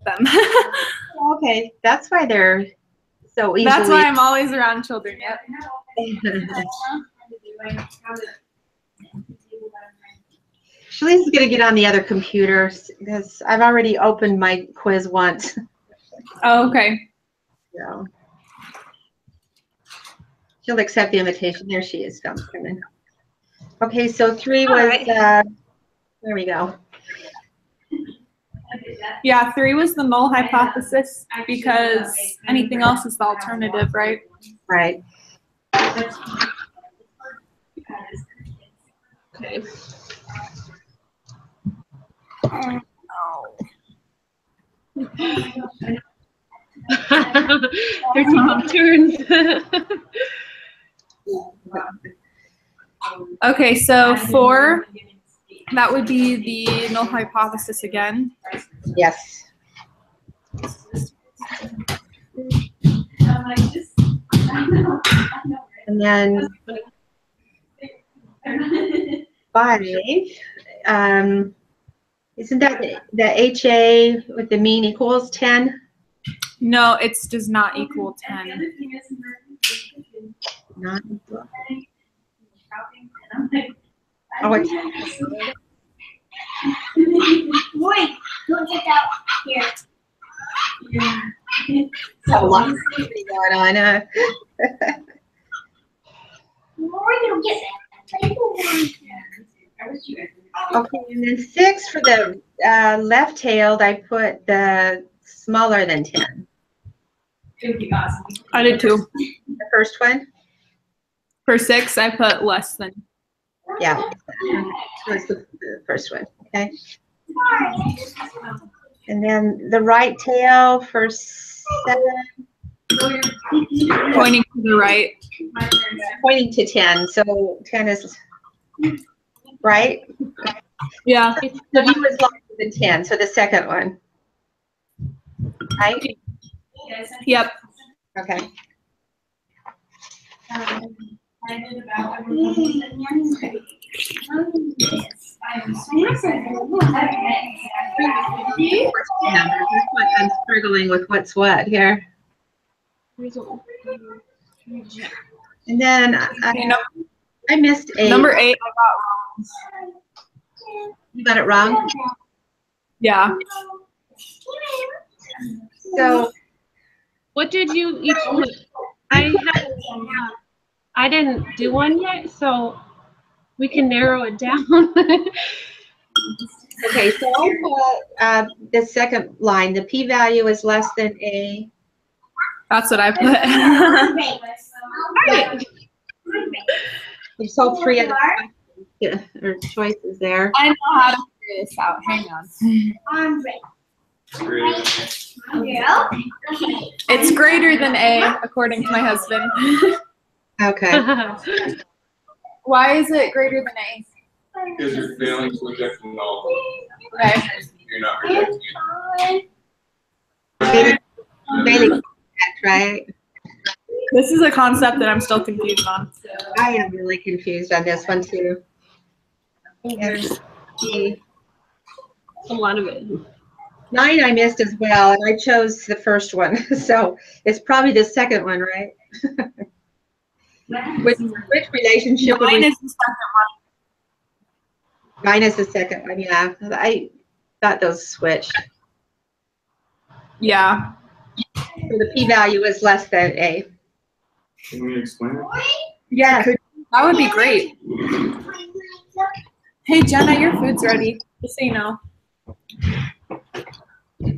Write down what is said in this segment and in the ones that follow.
them. Okay, that's why they're so easily. That's why I'm always around children. Yep. Shalisa's going to get on the other computer because I've already opened my quiz once. Oh, okay. So she'll accept the invitation. There she is. Coming. Okay, so 3 was, right. there we go. Yeah, 3 was the null hypothesis because anything else is the alternative, right? Right. Okay. They're taking turns. Okay, so 4, that would be the null hypothesis again. Yes. And then 5, isn't that the HA with the mean equals 10? No, it does not equal 10. Not equal. Oh, it's Wait, don't get out here. a lot of things going on. We're gonna get that. Okay, and then 6 for the left-tailed, I put the smaller than 10. I did too. The first one? For 6, I put less than. Yeah, so it's the first one, okay? And then the right tail for 7. Pointing to the right. Pointing to 10, so 10 is right? Yeah. The view is larger than 10, so the second one. Right? Yep. Okay. I'm struggling with what's what here. And then I missed 8. Number 8, I got wrong. You got it wrong? Yeah. So What did you each put? I didn't do one yet, so we can narrow it down. okay, so I put the second line. The p-value is less than a. That's what I put. You sold 3 of the choices there. I know how to figure this out. Hang on. It's greater than A, according to my husband. Okay. Why is it greater than A? Because you're failing to reject the null. Okay. You're not rejecting Bailey, right? This is a concept that I'm still confused on. I am really confused on this one too. There's A lot of it. 9 I missed as well, and I chose the first one, so it's probably the second one, right? Which relationship would Mine we? is the second one. Mine is the second one, yeah. I thought those switched. Yeah. So the p-value is less than A. Can we explain it? Yeah. That would be great. Hey, Jenna, your food's ready. Just so you know.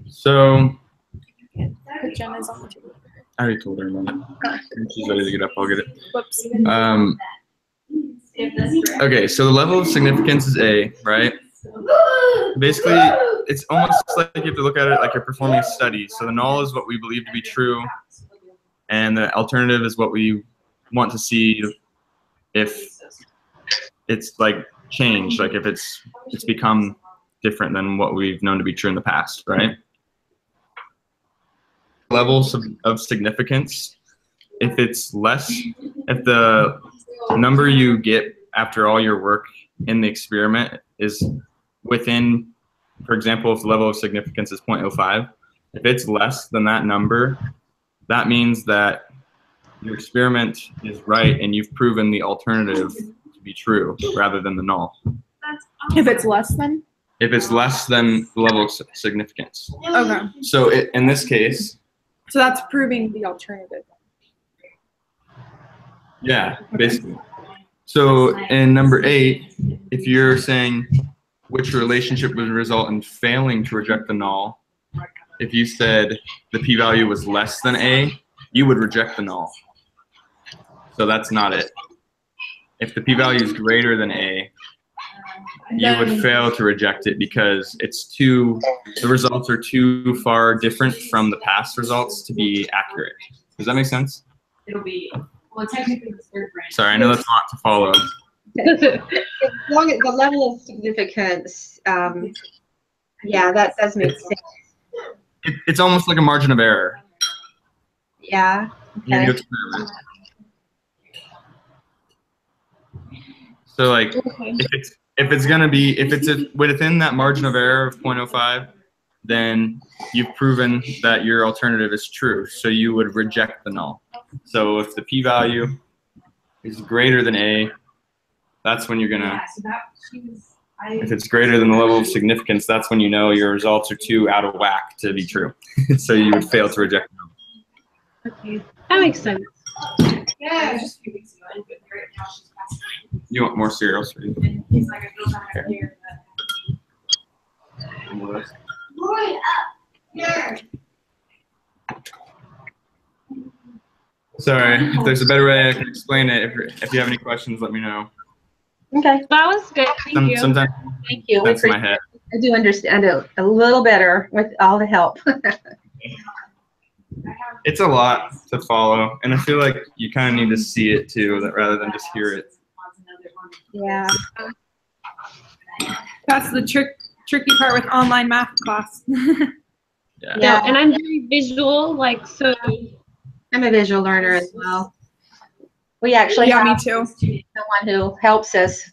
So, Put Jenna's on the table. I already told her about it. When she's ready to get up, I'll get it. Whoops. Okay, so the level of significance is A, right? Basically, it's almost like you have to look at it like you're performing a study. So the null is what we believe to be true, and the alternative is what we want to see if it's like changed, like if it's become different than what we've known to be true in the past, right? Levels of significance, if it's less, if the number you get after all your work in the experiment is within, for example, if the level of significance is 0.05, If it's less than that number, that means that your experiment is right and you've proven the alternative to be true rather than the null. If it's less than? If it's less than the level of significance. Okay. So in this case, So that's proving the alternative. yeah, basically. So in number 8, if you're saying which relationship would result in failing to reject the null, if you said the p-value was less than A, you would reject the null. So that's not it. If the p-value is greater than A, you would fail to reject it because the results are too far different from the past results to be accurate. Does that make sense? It'll be, well, technically the third branch. Sorry, I know that's a lot to follow. As long as the level of significance, yeah, that does make sense. It's almost like a margin of error. Yeah. Your Okay. new experiment. So like, Okay. if it's within that margin of error of 0.05, then you've proven that your alternative is true. So you would reject the null. So if the p-value is greater than A, that's when you're gonna. Yeah, so that, If it's greater than the level of significance, that's when you know your results are too out of whack to be true. So you would fail to reject them. Okay. That makes sense. yeah, it was just a few weeks ago, and right now she's past 9. You want more cereals for you? And he's like, I feel bad here, Boy, up there. Sorry, if there's a better way I can explain it. If you have any questions, let me know. Okay. That was good. Thank you. Sometimes Thank you. that's my head. I do understand it a little better with all the help. It's a lot to follow, and I feel like you kind of need to see it too, rather than just hear it. Yeah. That's the tricky part with online math class. Yeah. Yeah, and I'm very visual, like, so. I'm a visual learner as well. We actually Yeah, me have too. someone who helps us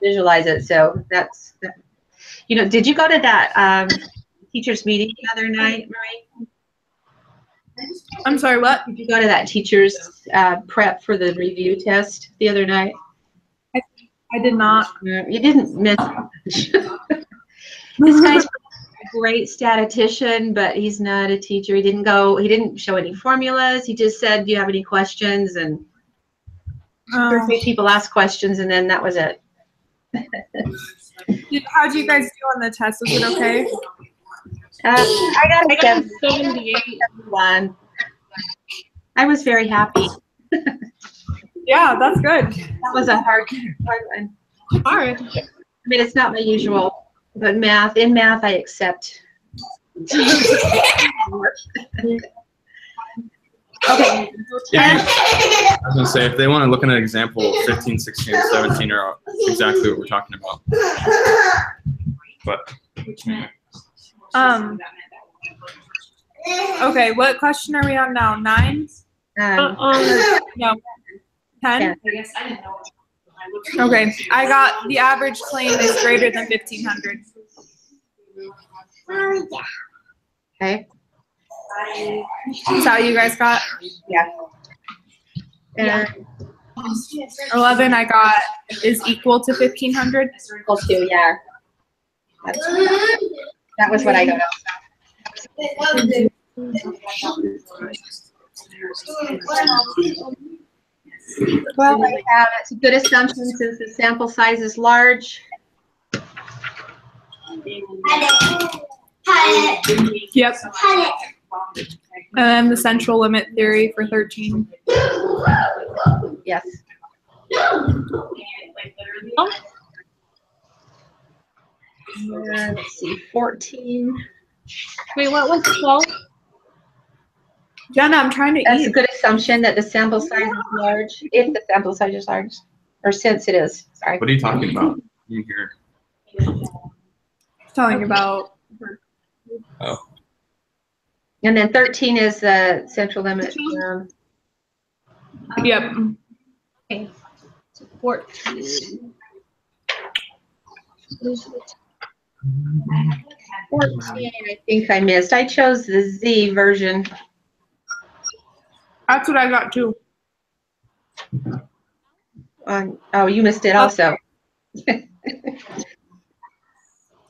visualize it. So that's, did you go to that teachers meeting the other night, Marie? I'm sorry, what? Did you go to that teachers prep for the review test the other night? I did not. You didn't miss much. This guy's a great statistician, but he's not a teacher. He didn't show any formulas. He just said, do you have any questions? And people ask questions, and then that was it. How do you guys do on the test? Was it okay? I got a 78. 71. I was very happy. Yeah, that's good. That was a hard one. Hard. I mean, it's not my usual, but in math, I accept. Okay. Yeah, I was gonna say, if they want to look at an example, 15, 16, and 17 are exactly what we're talking about. But Okay, what question are we on now? 9? No. 10? Yeah. I guess I didn't know. Okay, I got the average claim is greater than 1,500. Okay. That's how you guys got. Yeah. And 11 I got is equal to 1,500. equal to, yeah. That was what I got. Well, I have, it's a good assumption since the sample size is large. Yep. And then the central limit theory for 13. Yes. Let's see, 14. Wait, what was 12? Jenna, I'm trying to That's a eat. good assumption that the sample size is large, if the sample size is large, or since it is, sorry. what are you talking about? You hear? Telling about. Oh, And then 13 is the central limit. Yep. Okay. So 14. 14, I think I missed. I chose the Z version. That's what I got too. Oh, you missed it also.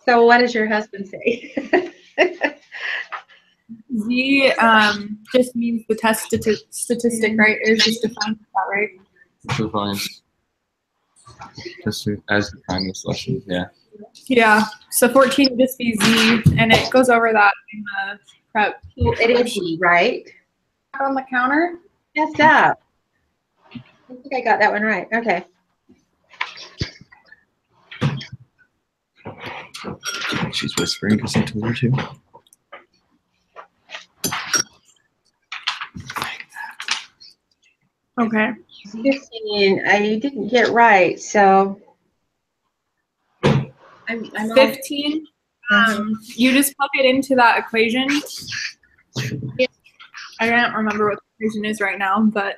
So what does your husband say? Z just means the test statistic, right? It was just defined as that, right? Defines. Just as defined this lesson, yeah. Yeah. So 14 would just be Z, and it goes over that in the prep. It is Z, right? On the counter. Messed up. I think I got that one right. Okay. She's whispering because I told her to. Okay. 15, I didn't get right, so I'm all- 15. You just plug it into that equation. I don't remember what the equation is right now, but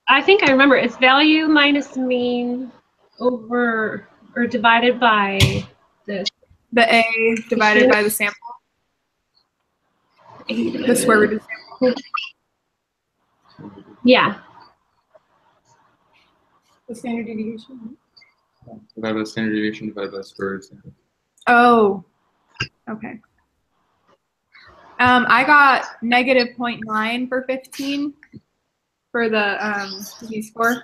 I think I remember. It's value minus mean over or divided by the the A divided by the sample. The square root of the sample. yeah. The standard deviation. Divided by the standard deviation divided by the square root. Oh, okay. I got negative 0.9 for 15 for the Z-score.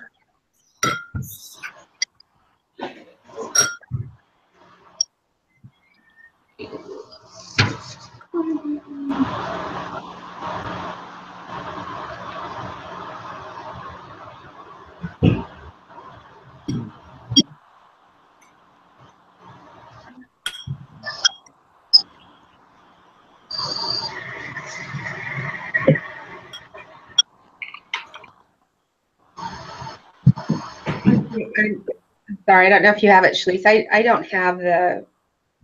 I'm sorry, I don't know if you have it, Schlise. I don't have the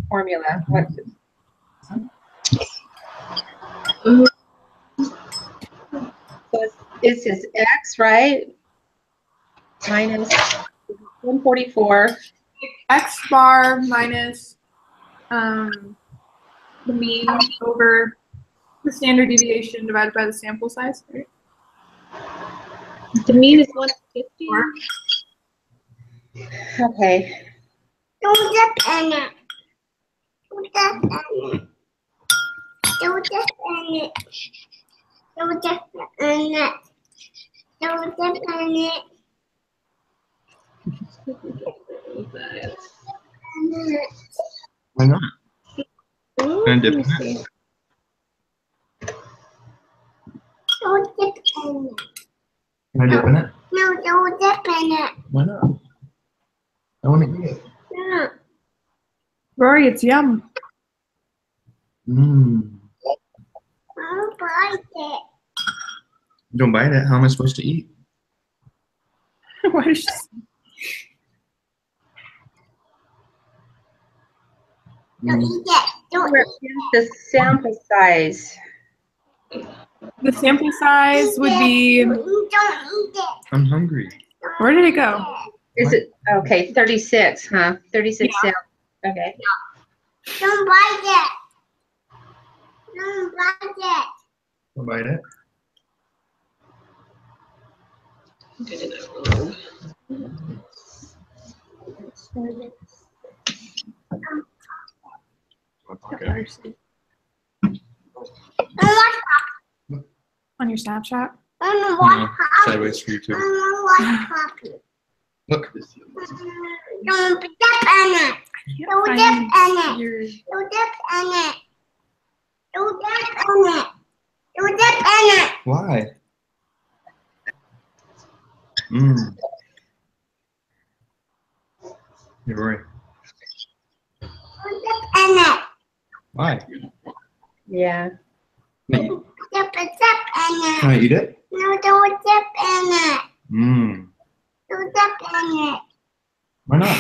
formula. What? So this is X, right? Minus 144. X bar minus the mean over the standard deviation divided by the sample size. Right? The mean is 150. Okay. Don't dip in it. Don't dip in it. Don't dip in it. Don't dip in it. Don't dip in it. Why not? Ooh, Can I dip let me in it? see. Don't dip in it. Can I dip in it? No, don't dip in it. Why not? I want to eat it. No. Rory, it's yum. Mmm. I don't like it. Don't bite it. How am I supposed to eat? Why did she Don't eat it. Don't Where eat is the sample size? The sample size would be, Don't eat it. I'm hungry. where did it go? Is it okay? 36, huh? 36 Yeah. sample. Okay. Don't bite it. Don't bite it. Don't bite it. Okay. On your Snapchat? I don't want coffee. Sideways for you I too. don't want coffee. Look. Don't dip in it. Don't dip in it. Your, Don't dip in it. Don't dip in it. Don't dip in it. Why? Mmm. Hey, Rory. Don't dip in it. Why? Yeah. Dip in Can I it. eat it? No, don't dip in it. Mmm. Don't dip in it. Why not?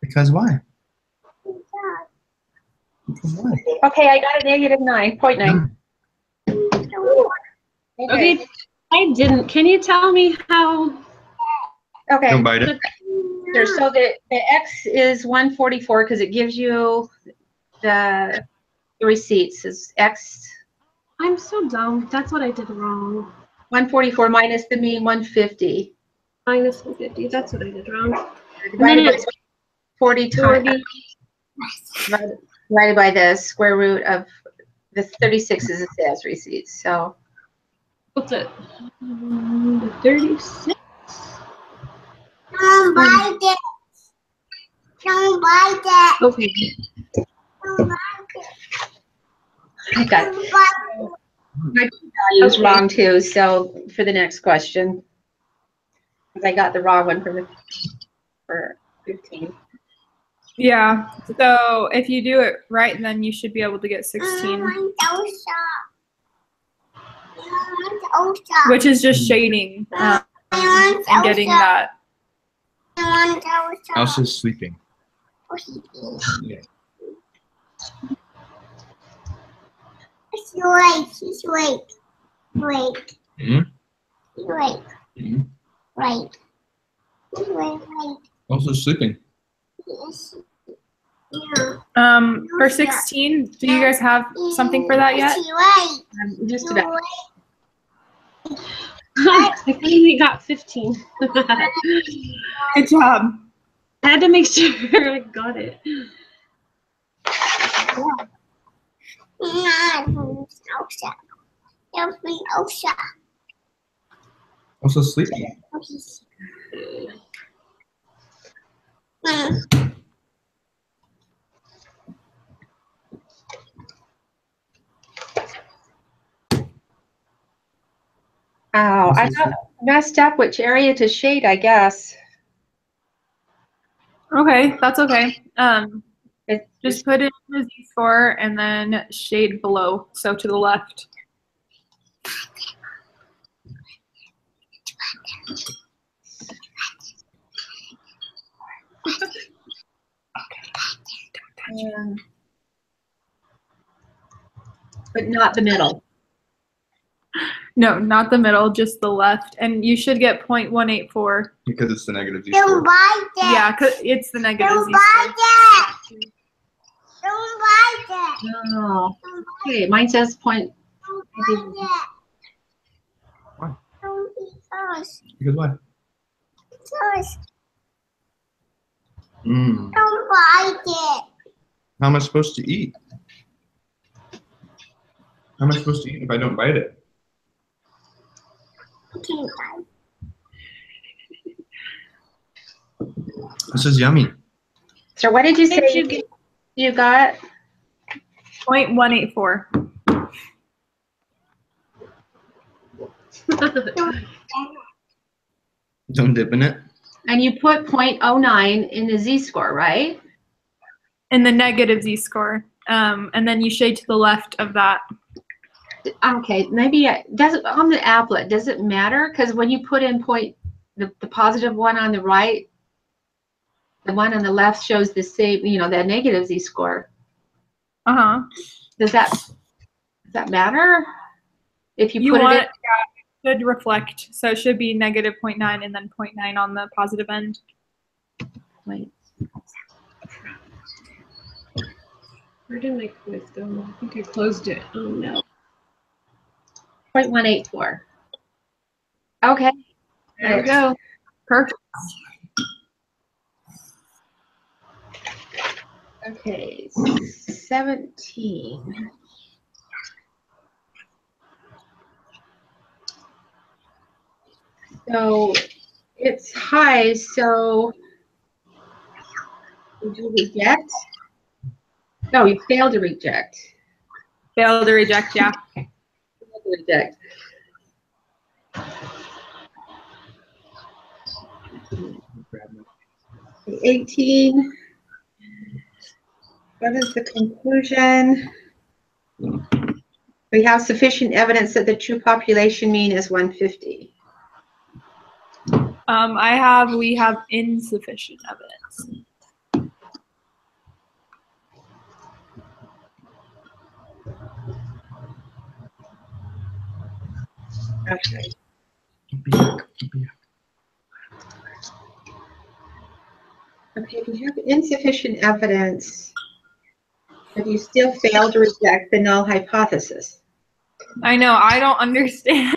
Because why? Because why? Okay, I got a negative 9.9. Okay, I didn't. Can you tell me how? Okay. Don't bite it. So the X is 144 because it gives you the receipts is X. I'm so dumb. That's what I did wrong. 144 minus the mean 150. Minus 150. That's what I did wrong. Divided by it's 40 times. 40. Divided by the square root of the 36 is the sales receipts. So What's it? 36. Don't buy that. Don't buy that. Okay. Don't buy that. I got Don't buy my value is Okay. wrong too. So for the next question, 'cause I got the wrong one for 15. Yeah. So if you do it right, then you should be able to get 16, which is just shading and getting that. Elsa's sleeping. Yeah. She's awake. She's awake. Awake. Mhm. She's awake. Mhm. Awake. She's awake. Elsa's sleeping. Yes. Yeah. For 16, do you guys have something for that yet? She's awake. Just She's about. awake. I finally got 15. Good job. I had to make sure I got it. Elsa. Elsa. Elsa's sleeping. Oh, I got messed up which area to shade, I guess. Okay, that's okay. It Just put it in the Z-score and then shade below, so to the left. but not the middle. No, not the middle, just the left. And you should get 0.184. Because it's the negative Don't Z-score. buy that. Yeah, 'cause it's the negative Don't Z-score. buy that. Don't buy that. Oh, okay. Mine says point. Don't buy that. Why? Don't eat us. Because what? Us. Mm. Don't buy that. How am I supposed to eat? How am I supposed to eat if I don't bite it? Okay, bye. This is yummy. So what did you say Did you get? you got? 0.184. Don't dip in it. And you put 0.09 in the Z-score, right? In the negative Z-score. And then you shade to the left of that. Okay, maybe does it on the applet, does it matter? Because when you put in the positive one on the right, the one on the left shows the same, you know, that negative Z-score. Uh-huh. Does that matter? If you You put want, it in? yeah, it should reflect. So it should be negative 0.9 and then 0.9 on the positive end. Wait. Where did my quiz go? I think I closed it. Oh no. 0.184. Okay. There we go. Perfect. Okay, 17. So it's high, so did you reject? No, you failed to reject. Fail to reject, yeah. Failed to reject. Okay, 18. What is the conclusion? We have sufficient evidence that the true population mean is 150. We have insufficient evidence. Okay. Okay, if you have insufficient evidence, but you still fail to reject the null hypothesis. I know, I don't understand.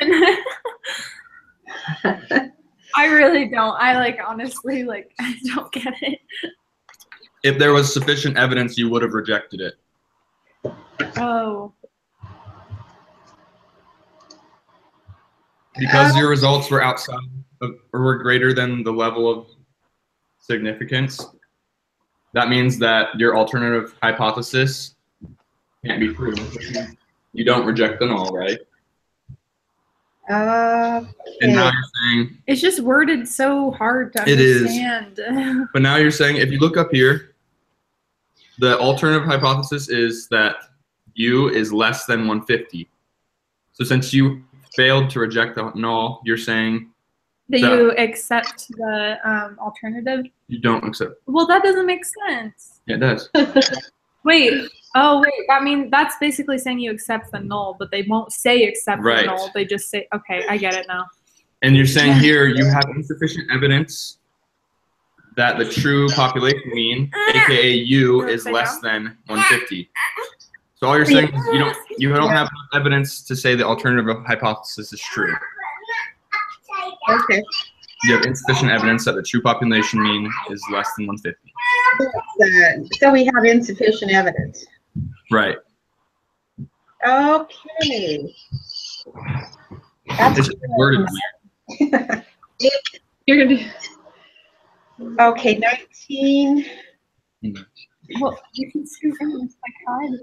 I really don't. I like, honestly, like, I don't get it. If there was sufficient evidence, you would have rejected it. Oh. Because your results were outside of, or were greater than the level of significance, that means that your alternative hypothesis can't be true. You don't reject the null, right? And now you're saying It's just worded so hard to it is. understand. But now you're saying, if you look up here, the alternative hypothesis is that U is less than 150. So since you failed to reject the null, you're saying that you accept the alternative? You don't accept. Well, that doesn't make sense. Yeah, it does. Wait. Oh, wait. I mean, that's basically saying you accept the null, but they won't say accept the null. They just say, okay, I get it now. And you're saying here you have insufficient evidence that the true population mean, aka U, is less than 150. So all you're saying is you don't have evidence to say the alternative hypothesis is true. Okay. You have insufficient evidence that the true population mean is less than 150. So we have insufficient evidence. Right. Okay. That's It's worded weird. You're gonna. Okay, 19. Well, you can scoot in with my card.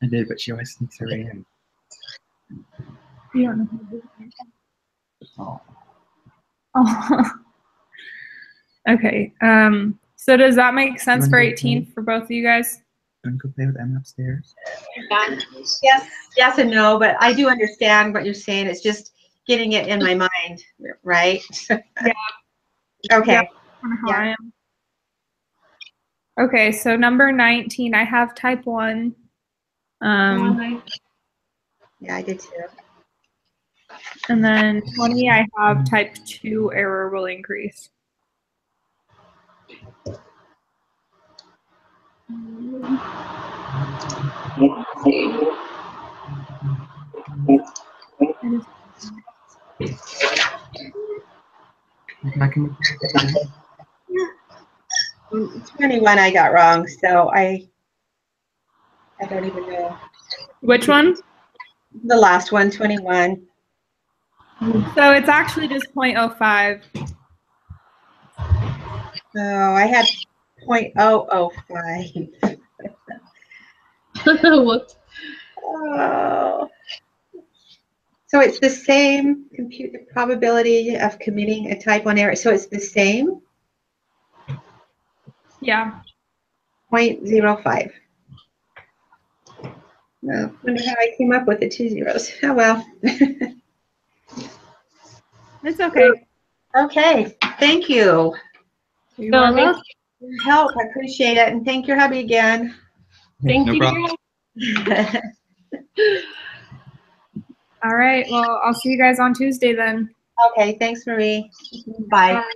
I did, but she always sneaks her in. You don't know how to do it. Oh. Oh. Okay. So does that make sense for 18 for both of you guys? Don't go play with Emma upstairs. Yes and no, but I do understand what you're saying. It's just getting it in my mind, right? Yeah. Okay. Yeah, how I am. Okay, so number 19, I have type 1. Yeah, I did too. And then 20, I have type 2, error will increase. I can 21 I got wrong, so I don't even know. Which one? The last one, 21. So it's actually just 0.05. Oh, I had 0.005. Whoops. Oh. So it's the same compute the probability of committing a type 1 error. So it's the same? Yeah. 0.05. Well, wonder how I came up with the 2 zeros. Oh well. It's okay. Okay, thank you. You are welcome. Help, I appreciate it, and thank your hubby again. Thank you. problem. All right. Well, I'll see you guys on Tuesday then. Okay, thanks, Marie. Bye. Bye.